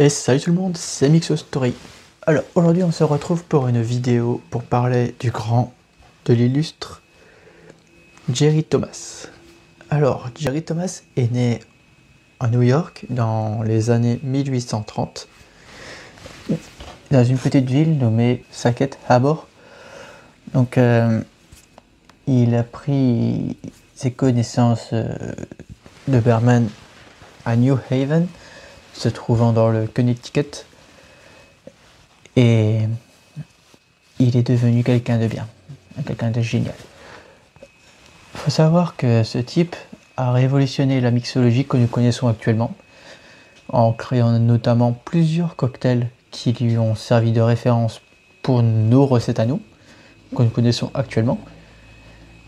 Et salut tout le monde, c'est Mixo Story. Alors aujourd'hui on se retrouve pour une vidéo pour parler du grand, de l'illustre Jerry Thomas. Alors Jerry Thomas est né à New York dans les années 1830 dans une petite ville nommée Sackett Harbor. Donc il a pris ses connaissances de barman à New Haven, se trouvant dans le Connecticut, et il est devenu quelqu'un de bien, quelqu'un de génial. Il faut savoir que ce type a révolutionné la mixologie que nous connaissons actuellement, en créant notamment plusieurs cocktails qui lui ont servi de référence pour nos recettes à nous, que nous connaissons actuellement.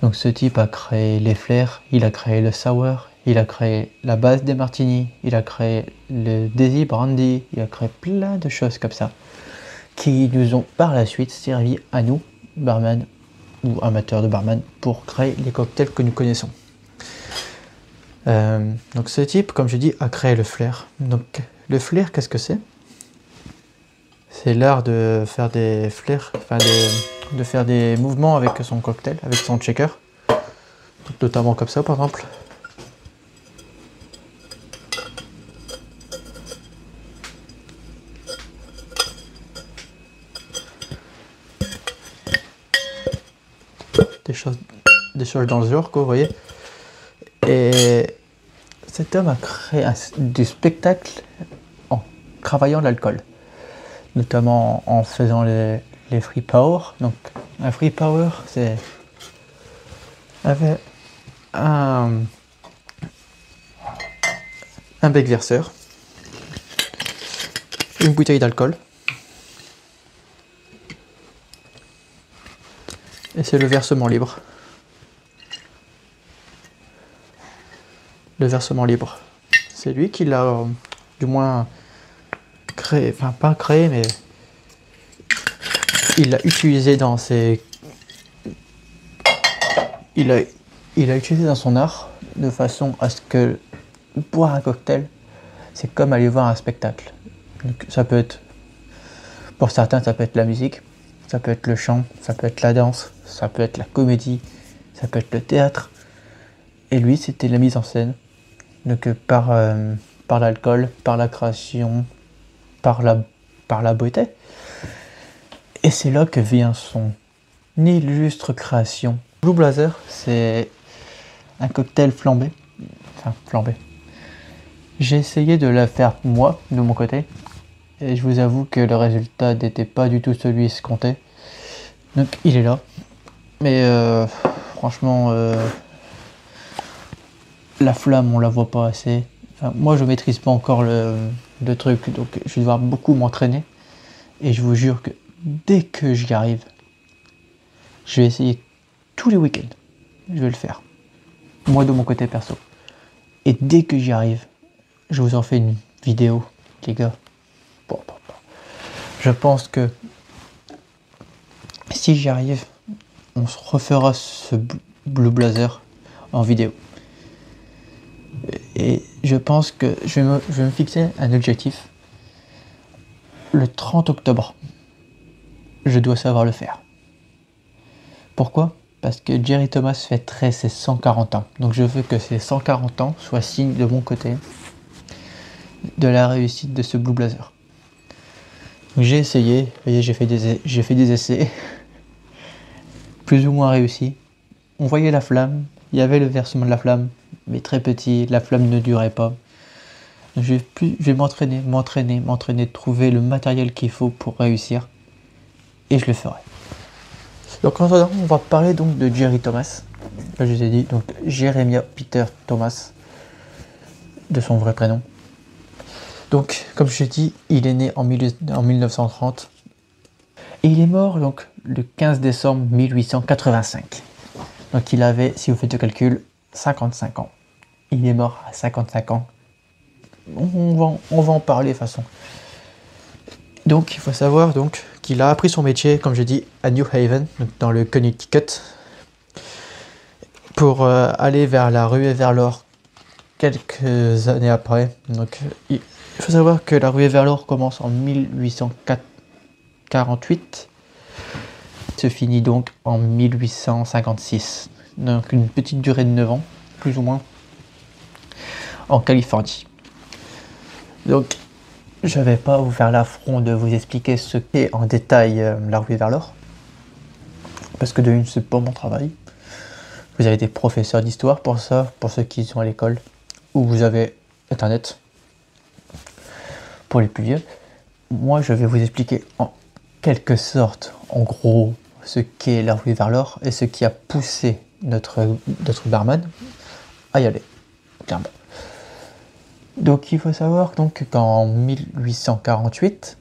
Donc ce type a créé les flares, il a créé le sour, il a créé la base des martinis, il a créé le Daisy Brandy, il a créé plein de choses comme ça, qui nous ont par la suite servi à nous, barman ou amateurs de barman, pour créer les cocktails que nous connaissons. Donc ce type, comme je dis, a créé le flair. Donc le flair, qu'est-ce que c'est? C'est l'art de faire des flairs, de faire des mouvements avec son cocktail, avec son shaker. Donc, notamment comme ça par exemple. Des choses dans le genre, quoi, vous voyez. Et cet homme a créé du spectacle en travaillant l'alcool, notamment en faisant les free power. Donc un free power, c'est avait un bec verseur, une bouteille d'alcool, et c'est le versement libre. Le versement libre, c'est lui qui l'a du moins créé, enfin pas créé, mais il l'a utilisé dans ses... Il a utilisé dans son art de façon à ce que boire un cocktail, c'est comme aller voir un spectacle. Donc, ça peut être, pour certains, ça peut être la musique, ça peut être le chant, ça peut être la danse, ça peut être la comédie, ça peut être le théâtre. Et lui, c'était la mise en scène. Donc par l'alcool, par la création, par la beauté. Et c'est là que vient son illustre création. Blue Blazer, c'est un cocktail flambé. Enfin, flambé. J'ai essayé de la faire moi, de mon côté. Et je vous avoue que le résultat n'était pas du tout celui escompté. Donc il est là. Mais franchement... la flamme, on la voit pas assez. Enfin, moi, je maîtrise pas encore le truc, donc je vais devoir beaucoup m'entraîner. Et je vous jure que dès que j'y arrive, je vais essayer tous les week-ends. Je vais le faire. Moi, de mon côté perso. Et dès que j'y arrive, je vous en fais une vidéo, les gars. Je pense que si j'y arrive, on se refera ce Blue Blazer en vidéo. Et je pense que je vais me fixer un objectif. Le 30 octobre, je dois savoir le faire. Pourquoi? Parce que Jerry Thomas fêterait ses 140 ans. Donc je veux que ces 140 ans soient signe de mon côté de la réussite de ce Blue Blazer. J'ai essayé, vous voyez, j'ai fait des essais, plus ou moins réussis. On voyait la flamme, il y avait le versement de la flamme, mais très petit, la flamme ne durait pas. Je vais m'entraîner, trouver le matériel qu'il faut pour réussir, et je le ferai. Donc en attendant, on va parler donc de Jerry Thomas. Là, je vous ai dit, donc Jeremiah Peter Thomas, de son vrai prénom. Donc, comme je l'ai dit, il est né en 1930, et il est mort donc le 15 décembre 1885. Donc il avait, si vous faites le calcul, 55 ans. Il est mort à 55 ans. On va en parler de toute façon. Donc il faut savoir donc qu'il a appris son métier, comme je dis, à New Haven, donc dans le Connecticut, pour aller vers la rue et vers l'or quelques années après. Donc Il faut savoir que la ruée vers l'or commence en 1848, se finit donc en 1856. Donc une petite durée de 9 ans, plus ou moins, en Californie. Donc je ne vais pas vous faire l'affront de vous expliquer ce qu'est en détail la ruée vers l'or, parce que de une, c'est pas mon travail. Vous avez des professeurs d'histoire pour ça, pour ceux qui sont à l'école, ou vous avez internet pour les plus vieux. Moi, je vais vous expliquer en quelque sorte, en gros, ce qu'est la ruée vers l'or et ce qui a poussé notre barman à y aller, clairement. Donc il faut savoir donc, qu'en 1848,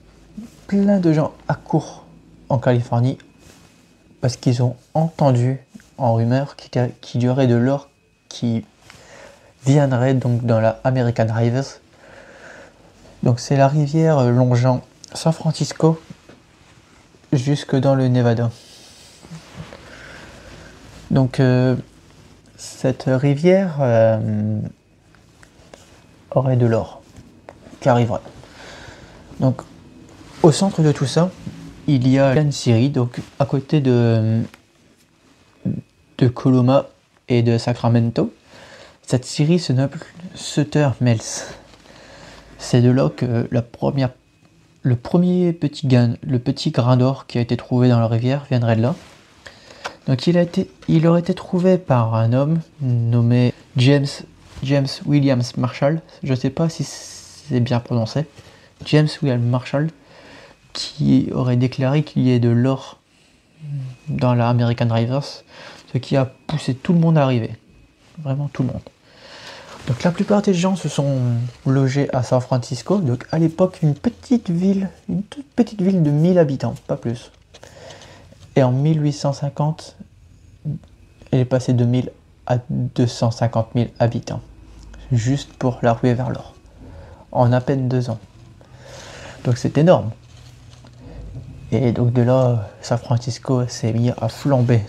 plein de gens accourent en Californie parce qu'ils ont entendu en rumeur qu'il y aurait de l'or qui viendrait donc dans la American Rivers. Donc c'est la rivière longeant San Francisco jusque dans le Nevada. Donc cette rivière aurait de l'or qui arriverait. Donc au centre de tout ça, il y a une Syrie, donc à côté de Coloma et de Sacramento. Cette Syrie se nomme Sutter Mills. C'est de là que le petit grain d'or qui a été trouvé dans la rivière viendrait de là. Donc il aurait été trouvé par un homme nommé James Williams Marshall. Je ne sais pas si c'est bien prononcé. James Williams Marshall, qui aurait déclaré qu'il y ait de l'or dans la American Rivers, ce qui a poussé tout le monde à arriver. Vraiment tout le monde. Donc la plupart des gens se sont logés à San Francisco, donc à l'époque une toute petite ville de 1000 habitants, pas plus. Et en 1850, elle est passée de 1000 à 250 000 habitants, juste pour la ruée vers l'or, en à peine 2 ans. Donc c'est énorme. Et donc de là, San Francisco s'est mis à flamber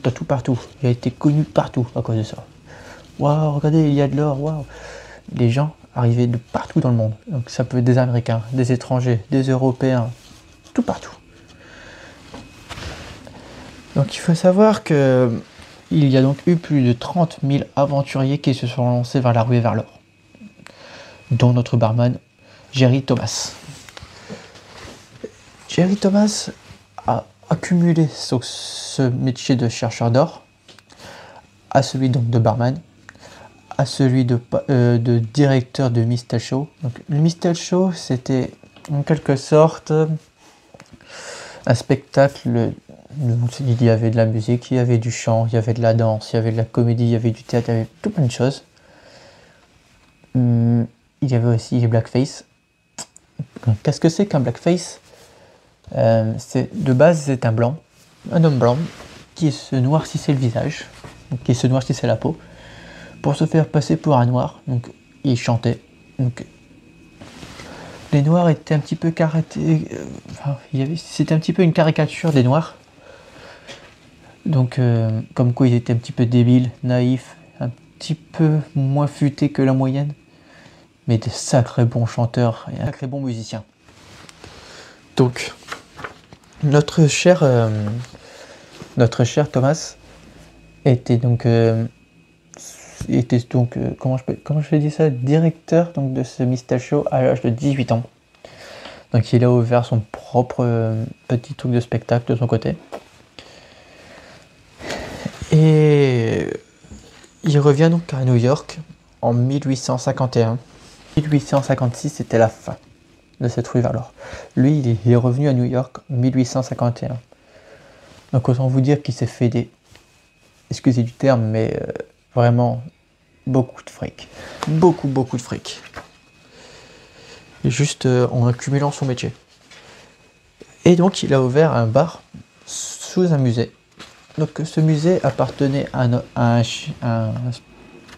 de tout partout. Il a été connu partout à cause de ça. Waouh, regardez, il y a de l'or, waouh. Les gens arrivaient de partout dans le monde. Donc ça peut être des Américains, des étrangers, des Européens, tout partout. Donc il faut savoir que il y a donc eu plus de 30 000 aventuriers qui se sont lancés vers la ruée vers l'or, dont notre barman, Jerry Thomas. Jerry Thomas a accumulé ce métier de chercheur d'or à celui donc de barman, à celui de directeur de Mistel Show. Donc, le Mistel Show, c'était en quelque sorte un spectacle. Il y avait de la musique, il y avait du chant, il y avait de la danse, il y avait de la comédie, il y avait du théâtre, il y avait tout plein de choses. Il y avait aussi les blackface. Qu'est-ce que c'est qu'un blackface ? De base, c'est un homme blanc, qui se noircissait le visage, qui se noircissait la peau, pour se faire passer pour un noir. Donc, il chantait. Donc, les noirs étaient un petit peu c'était un petit peu une caricature des noirs. Donc, comme quoi ils étaient un petit peu débiles, naïfs, un petit peu moins futés que la moyenne, mais des sacrés bons chanteurs et un sacré bon musicien. Donc, notre cher Thomas était donc comment je dis ça, directeur donc de ce Mistel Show à l'âge de 18 ans. Donc il a ouvert son propre petit truc de spectacle de son côté. Et il revient donc à New York en 1851. 1856, c'était la fin de cette ruée vers l'or. Lui, il est revenu à New York en 1851. Donc autant vous dire qu'il s'est fait excusez du terme, mais vraiment beaucoup de fric. Beaucoup de fric. Et juste en accumulant son métier. Et donc il a ouvert un bar sous un musée. Donc ce musée appartenait à un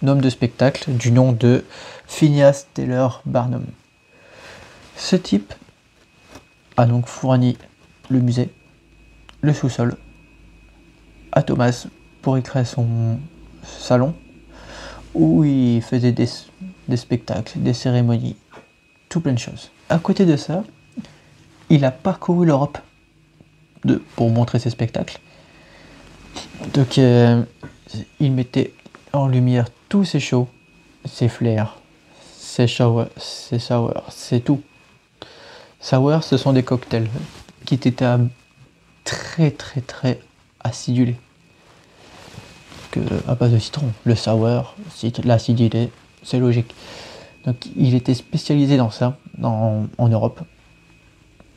homme de spectacle du nom de Phineas Taylor Barnum. Ce type a donc fourni le musée, le sous-sol, à Thomas pour y créer son salon où il faisait des spectacles, des cérémonies, tout plein de choses. À côté de ça, il a parcouru l'Europe pour montrer ses spectacles. Donc il mettait en lumière tous ses shows, ses flares, ses sour, c'est tout. Sour, ce sont des cocktails qui étaient très acidulés. À base de citron. Le sour, l'acidité, c'est logique. Donc il était spécialisé dans ça en Europe.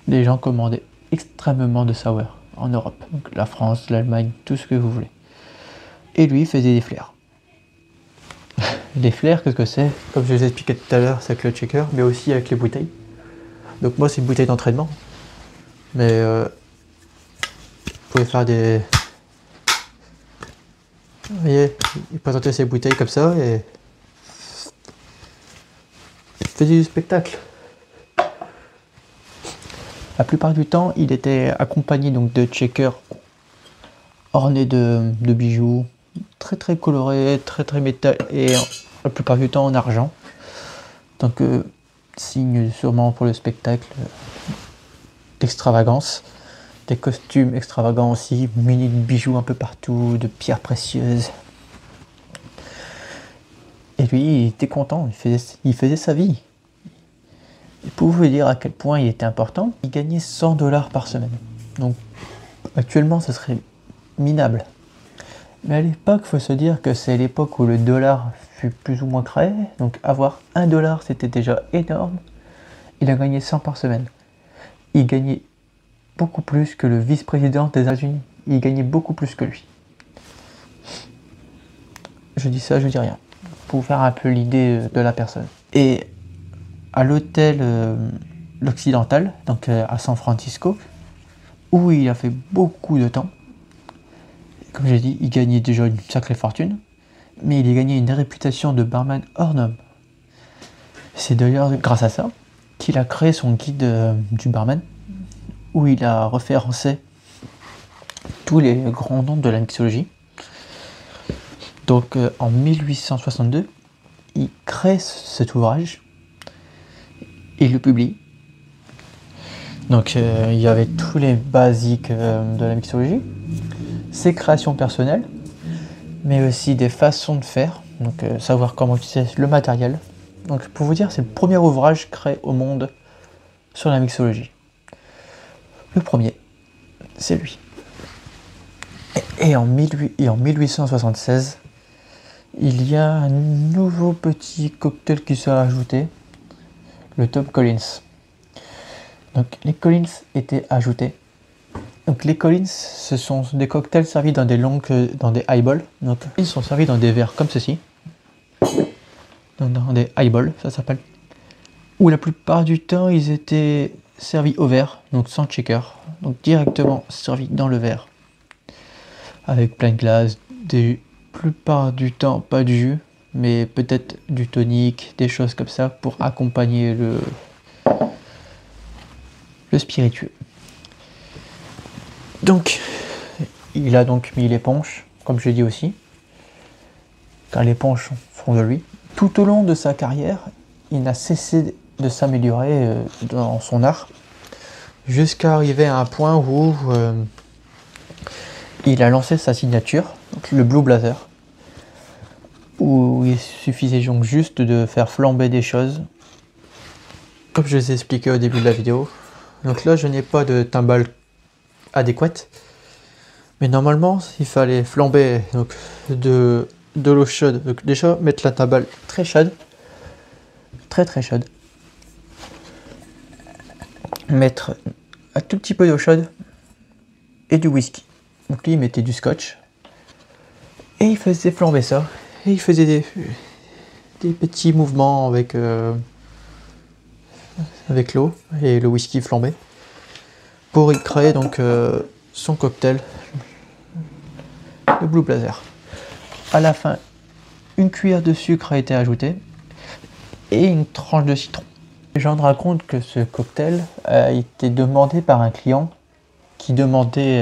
Les gens commandaient extrêmement de sour en Europe. Donc la France, l'Allemagne, tout ce que vous voulez. Et lui, il faisait des flares. Les flares, qu'est-ce que c'est? Comme je vous ai expliqué tout à l'heure, c'est avec le shaker, mais aussi avec les bouteilles. Donc moi, c'est une bouteille d'entraînement. Mais vous pouvez faire des... Vous voyez, il présentait ses bouteilles comme ça et... il faisait du spectacle. La plupart du temps, il était accompagné donc de checkers ornés de bijoux, très colorés, très métal, et la plupart du temps en argent. Donc signe sûrement pour le spectacle d'extravagance. Des costumes extravagants aussi, munis de bijoux un peu partout, de pierres précieuses. Et lui, il était content, il faisait sa vie. Et pour vous dire à quel point il était important, il gagnait 100 $ par semaine. Donc actuellement, ce serait minable. Mais à l'époque, il faut se dire que c'est l'époque où le dollar fut plus ou moins créé. Donc avoir 1 $, c'était déjà énorme. Il a gagné 100 par semaine. Il gagnait beaucoup plus que le vice-président des États-Unis. Il gagnait beaucoup plus que lui. Je dis ça, je dis rien. Pour vous faire un peu l'idée de la personne. Et à l'hôtel l'Occidental, donc à San Francisco, où il a fait beaucoup de temps. Comme j'ai dit, il gagnait déjà une sacrée fortune, mais il a gagné une réputation de barman hors norme. C'est d'ailleurs grâce à ça qu'il a créé son guide du barman, où il a référencé tous les grands noms de la mixologie. Donc en 1862, il crée cet ouvrage et il le publie. Donc il y avait tous les basiques de la mixologie, ses créations personnelles, mais aussi des façons de faire, donc savoir comment utiliser le matériel. Donc pour vous dire, c'est le premier ouvrage créé au monde sur la mixologie. Le premier, c'est lui. Et en 1876, il y a un nouveau petit cocktail qui s'est ajouté, le Tom Collins. Donc les Collins étaient ajoutés. Donc les Collins, ce sont des cocktails servis dans des highballs. Donc ils sont servis dans des verres comme ceci. Donc dans des highballs, ça s'appelle. Où la plupart du temps, ils étaient servis au verre, donc sans shaker. Donc directement servis dans le verre. Avec plein de glace, des plupart du temps pas de jus, mais peut-être du tonic, des choses comme ça pour accompagner le spiritueux. Donc, il a donc mis les punchs, comme je dis aussi, car les punchs font de lui. Tout au long de sa carrière, il n'a cessé de s'améliorer dans son art, jusqu'à arriver à un point où il a lancé sa signature, donc le Blue Blazer, où il suffisait donc juste de faire flamber des choses, comme je vous ai expliqué au début de la vidéo. Donc là, je n'ai pas de timbale adéquate, mais normalement, il fallait flamber donc, de l'eau chaude. Donc déjà, mettre la timbale très chaude, très chaude. Mettre un tout petit peu d'eau chaude et du whisky. Donc lui, il mettait du scotch et il faisait flamber ça. Et il faisait des petits mouvements avec l'eau et le whisky flambé pour y créer donc son cocktail, le Blue Blazer. À la fin, une cuillère de sucre a été ajoutée et une tranche de citron. Les gens racontent que ce cocktail a été demandé par un client qui demandait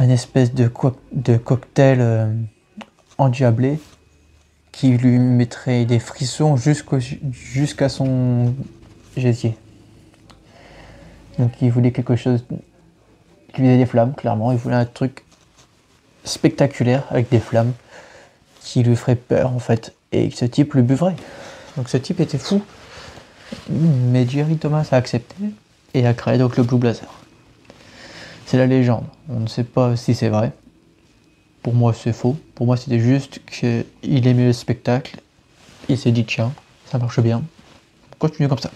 un espèce de cocktail endiablé qui lui mettrait des frissons jusqu'à son gésier. Donc il voulait quelque chose qui faisait des flammes, clairement. Il voulait un truc spectaculaire avec des flammes qui lui ferait peur en fait, et que ce type le buvrait. Donc ce type était fou, mais Jerry Thomas a accepté et a créé donc le Blue Blazer. C'est la légende, on ne sait pas si c'est vrai. Pour moi c'est faux, pour moi c'était juste qu'il aimait le spectacle, il s'est dit tiens, ça marche bien, continue comme ça.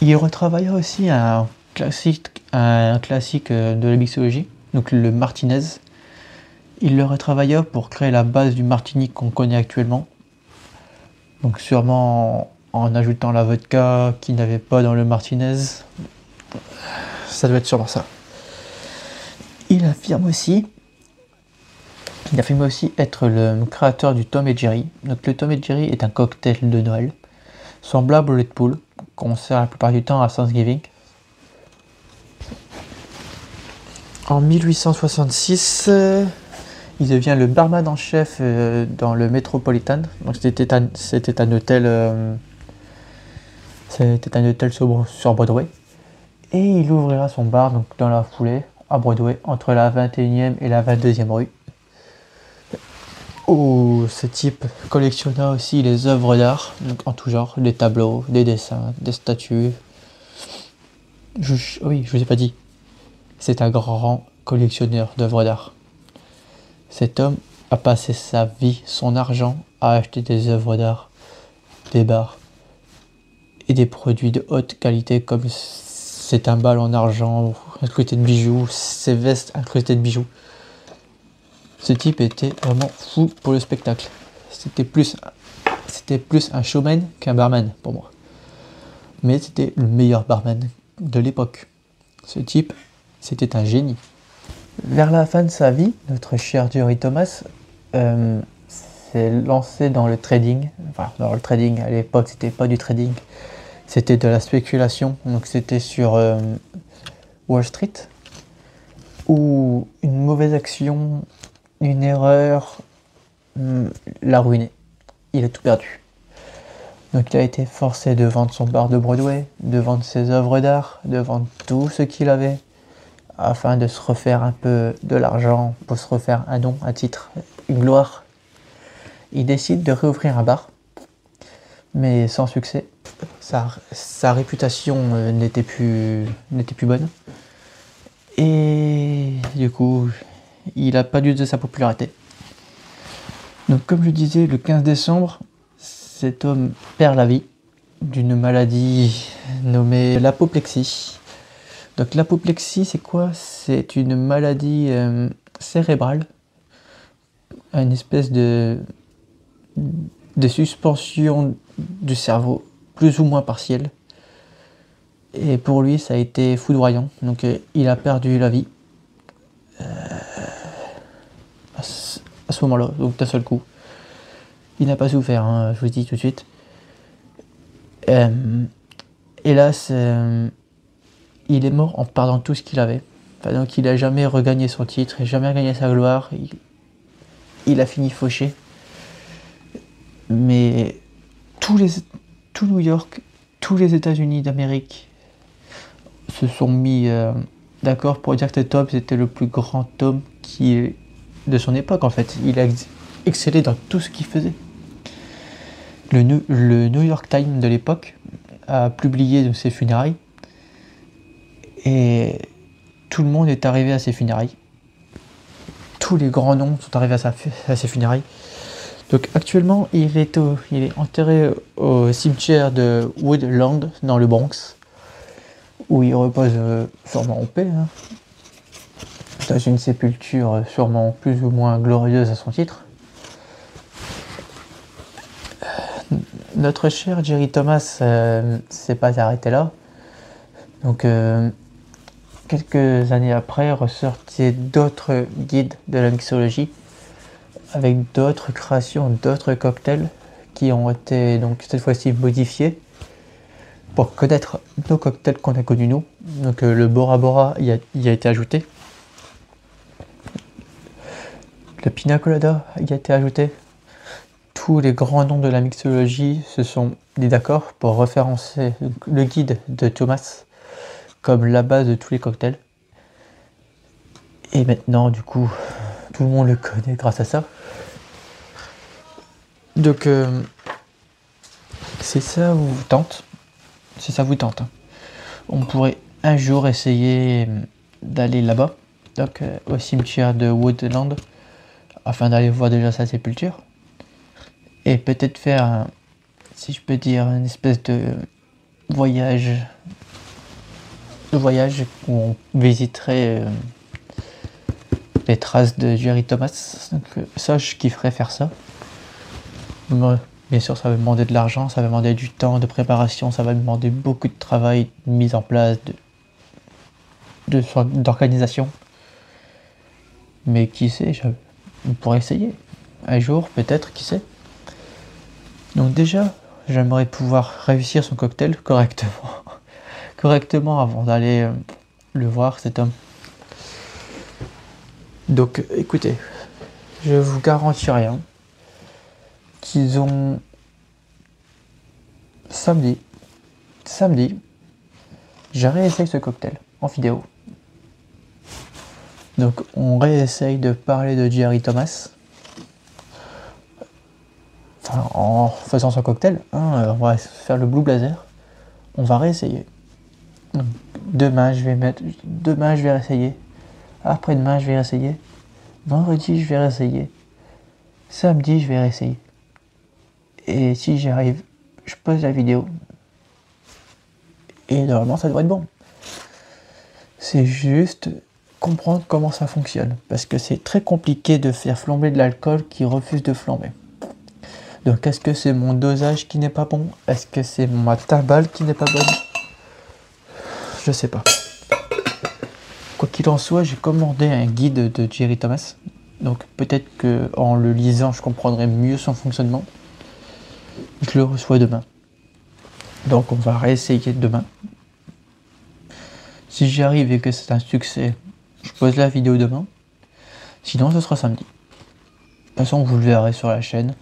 Il retravailla aussi un classique de la mixologie, donc le Martinez. Il le retravailla pour créer la base du martini qu'on connaît actuellement. Donc sûrement en ajoutant la vodka qu'il n'avait pas dans le Martinez. Ça doit être sûrement ça. Il affirme aussi être le créateur du Tom et Jerry. Donc le Tom et Jerry est un cocktail de Noël, semblable au Red Bull, qu'on sert la plupart du temps à Thanksgiving. En 1866, il devient le barman en chef dans le Metropolitan. Donc c'était un hôtel sur Broadway. Et il ouvrira son bar donc dans la foulée à Broadway entre la 21e et la 22e rue. Où ce type collectionna aussi les œuvres d'art, donc en tout genre, des tableaux, des dessins, des statues. Oui, je vous ai pas dit. C'est un grand collectionneur d'œuvres d'art. Cet homme a passé sa vie, son argent, à acheter des œuvres d'art, des bars et des produits de haute qualité comme ses timbales en argent incrustées de bijoux, ses vestes incrustées de bijoux. Ce type était vraiment fou pour le spectacle. C'était plus un showman qu'un barman pour moi. Mais c'était le meilleur barman de l'époque. Ce type, c'était un génie. Vers la fin de sa vie, notre cher Jerry Thomas s'est lancé dans le trading. Enfin, dans le trading, à l'époque, c'était pas du trading. C'était de la spéculation. Donc c'était sur Wall Street, où une mauvaise action, une erreur l'a ruiné. Il a tout perdu. Donc il a été forcé de vendre son bar de Broadway, de vendre ses œuvres d'art, de vendre tout ce qu'il avait, afin de se refaire un peu de l'argent, pour se refaire un nom, un titre, une gloire. Il décide de réouvrir un bar, mais sans succès. Sa réputation n'était plus bonne. Et du coup, il a perdu de sa popularité. Donc comme je disais, le 15 décembre, cet homme perd la vie d'une maladie nommée l'apoplexie. Donc l'apoplexie, c'est quoi? C'est une maladie cérébrale, une espèce de suspension du cerveau, plus ou moins partielle. Et pour lui, ça a été foudroyant. Donc il a perdu la vie à ce moment-là, donc d'un seul coup. Il n'a pas souffert, hein, je vous le dis tout de suite. Hélas, il est mort en perdant tout ce qu'il avait. Enfin, donc il n'a jamais regagné son titre, il n'a jamais regagné sa gloire. Il a fini fauché. Mais tout New York, tous les États-Unis d'Amérique se sont mis d'accord pour dire que cet homme c'était le plus grand homme de son époque en fait. Il a excellé dans tout ce qu'il faisait. Le New York Times de l'époque a publié ses funérailles et tout le monde est arrivé à ses funérailles. Tous les grands noms sont arrivés à ses funérailles. Donc actuellement, il est enterré au cimetière de Woodland dans le Bronx, où il repose sûrement en paix, hein, dans une sépulture sûrement plus ou moins glorieuse à son titre. Notre cher Jerry Thomas s'est pas arrêté là. Donc quelques années après, ressortaient d'autres guides de la mixologie avec d'autres créations, d'autres cocktails qui ont été donc cette fois-ci modifiés pour connaître nos cocktails qu'on a connus nous. Donc le Bora Bora y a été ajouté. Le pina colada a été ajouté. Tous les grands noms de la mixologie se sont mis d'accord pour référencer le guide de Thomas comme la base de tous les cocktails. Et maintenant, du coup, tout le monde le connaît grâce à ça. Donc, si ça vous tente, hein, on pourrait un jour essayer d'aller là-bas, donc au cimetière de Woodland, afin d'aller voir déjà sa sépulture. Et peut-être faire, si je peux dire, une espèce de voyage où on visiterait les traces de Jerry Thomas. Donc, ça, je kifferais faire ça. Moi, bien sûr, ça va demander de l'argent, ça va demander du temps de préparation, ça va demander beaucoup de travail, de mise en place, d'organisation. Mais qui sait, on pourrait essayer. Un jour, peut-être, qui sait. Donc déjà, j'aimerais pouvoir réussir son cocktail correctement avant d'aller le voir, cet homme. Donc écoutez, je vous garantis rien. Qu'ils ont samedi, j'ai réessayé ce cocktail en vidéo. Donc on réessaye de parler de Jerry Thomas. Enfin, en faisant son cocktail, on va faire le Blue Blazer. On va réessayer. Donc, demain je vais réessayer. Après-demain je vais réessayer. Vendredi je vais réessayer. Samedi je vais réessayer. Et si j'y arrive, je pose la vidéo. Et normalement, ça devrait être bon. C'est juste comprendre comment ça fonctionne. Parce que c'est très compliqué de faire flamber de l'alcool qui refuse de flamber. Donc, est-ce que c'est mon dosage qui n'est pas bon? Est-ce que c'est ma timbale qui n'est pas bonne? Je sais pas. Quoi qu'il en soit, j'ai commandé un guide de Jerry Thomas. Donc, peut-être qu'en le lisant, je comprendrai mieux son fonctionnement. Je le reçois demain. Donc on va réessayer demain. Si j'y arrive et que c'est un succès, je pose la vidéo demain. Sinon ce sera samedi. De toute façon vous le verrez sur la chaîne.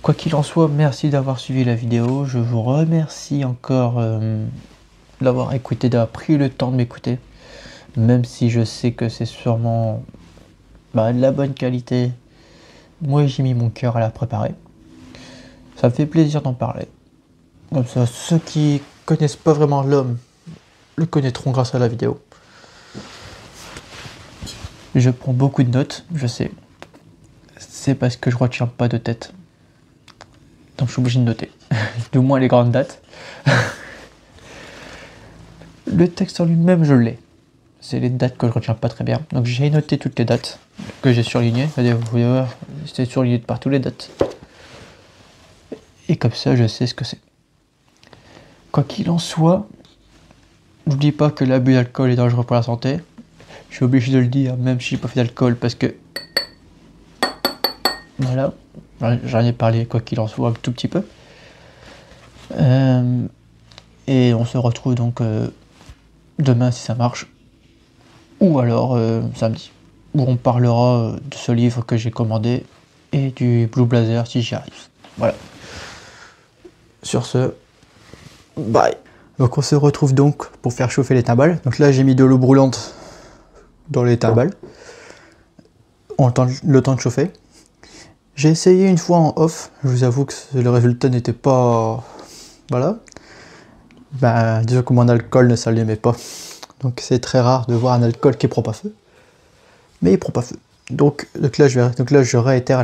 Quoi qu'il en soit, merci d'avoir suivi la vidéo. Je vous remercie encore d'avoir écouté, d'avoir pris le temps de m'écouter. Même si je sais que c'est sûrement de la bonne qualité. Moi j'ai mis mon cœur à la préparer. Ça me fait plaisir d'en parler. Comme ça, ceux qui connaissent pas vraiment l'homme le connaîtront grâce à la vidéo. Je prends beaucoup de notes, je sais. C'est parce que je retiens pas de tête. Donc je suis obligé de noter. Du moins les grandes dates. Le texte en lui-même, je l'ai. C'est les dates que je retiens pas très bien. Donc j'ai noté toutes les dates que j'ai surlignées. Vous pouvez voir, c'est surligné de partout les dates. Et comme ça, je sais ce que c'est. Quoi qu'il en soit, n'oublie pas que l'abus d'alcool est dangereux pour la santé. Je suis obligé de le dire, même si j'ai pas fait d'alcool, parce que... Voilà, j'en ai parlé, quoi qu'il en soit, un tout petit peu. Et on se retrouve donc demain, si ça marche. Ou alors samedi, où on parlera de ce livre que j'ai commandé, et du Blue Blazer, si j'y arrive. Voilà. Sur ce, bye. Donc on se retrouve donc pour faire chauffer les timbales. Donc là j'ai mis de l'eau brûlante dans les timbales. Le temps de chauffer. J'ai essayé une fois en off. Je vous avoue que le résultat n'était pas... Voilà. Disons que mon alcool ne s'allumait pas. Donc c'est très rare de voir un alcool qui prend pas feu. Mais il prend pas feu. Donc là je réitère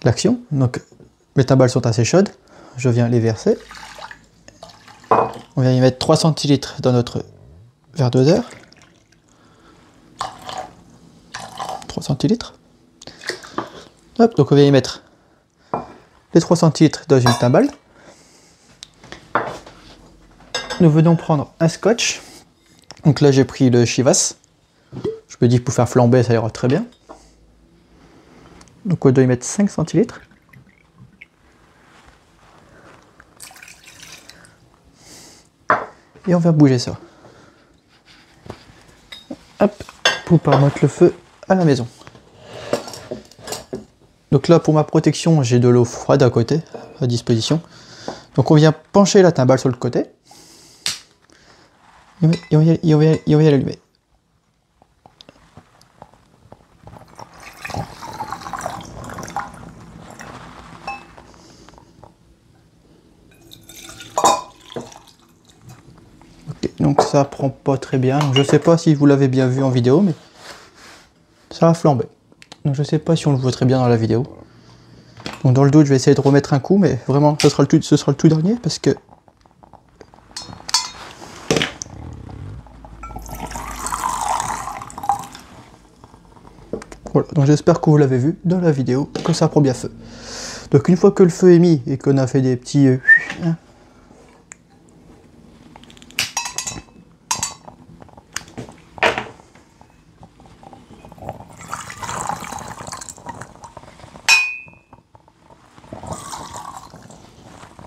l'action. Donc mes timbales sont assez chaudes. Je viens les verser. On vient y mettre 3 centilitres dans notre verre doseur. 3 centilitres. Hop, donc on vient y mettre les 3 centilitres dans une timbale. Nous venons prendre un scotch. Donc là j'ai pris le Chivas. Je me dis que pour faire flamber ça ira très bien. Donc on doit y mettre 5 centilitres. Et on va bouger ça. Hop, pour pas mettre le feu à la maison. Donc là, pour ma protection, j'ai de l'eau froide à côté, à disposition. Donc on vient pencher la timbale sur le côté. Et on vient l'allumer. Ok, donc ça prend pas très bien. Donc je sais pas si vous l'avez bien vu en vidéo, mais ça a flambé. Donc je sais pas si on le voit très bien dans la vidéo. Donc dans le doute, je vais essayer de remettre un coup, mais vraiment, ce sera le tout dernier parce que voilà. Donc j'espère que vous l'avez vu dans la vidéo, que ça prend bien feu. Donc une fois que le feu est mis et qu'on a fait des petits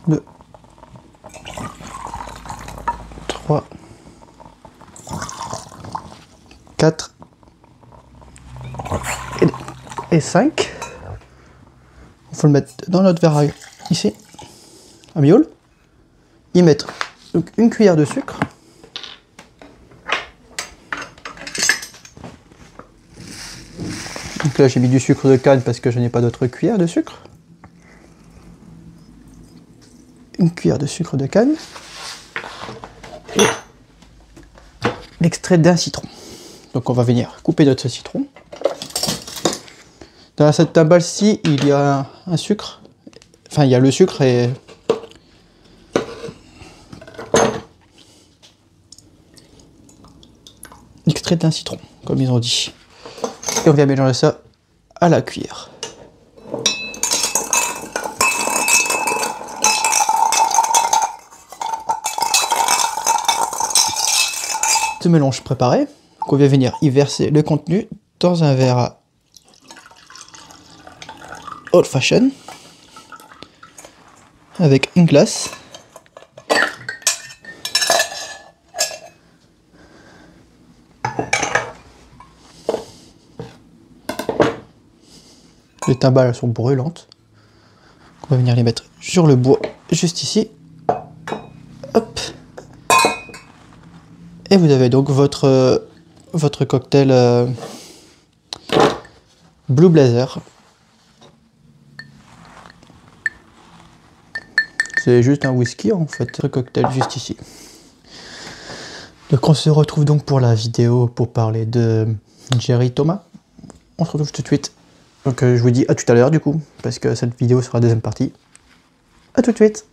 deux, 3, 4 et 5. Il faut le mettre dans notre verre ici, à miaule. Y mettre donc une cuillère de sucre. Donc là j'ai mis du sucre de canne parce que je n'ai pas d'autre cuillère de sucre. Une cuillère de sucre de canne. Et l'extrait d'un citron. Donc on va venir couper notre citron. Dans cette timbale-ci, il y a un sucre. Enfin, il y a le sucre et l'extrait d'un citron, comme ils ont dit. Et on vient mélanger ça à la cuillère. Ce mélange préparé, on vient venir y verser le contenu dans un verre à old fashion avec une glace. Les timbales sont brûlantes. On va venir les mettre sur le bois juste ici. Hop. Et vous avez donc votre cocktail Blue Blazer. C'est juste un whisky en fait, le cocktail juste ici. Donc on se retrouve donc pour la vidéo pour parler de Jerry Thomas. On se retrouve tout de suite. Donc je vous dis à tout à l'heure du coup, parce que cette vidéo sera la deuxième partie. À tout de suite.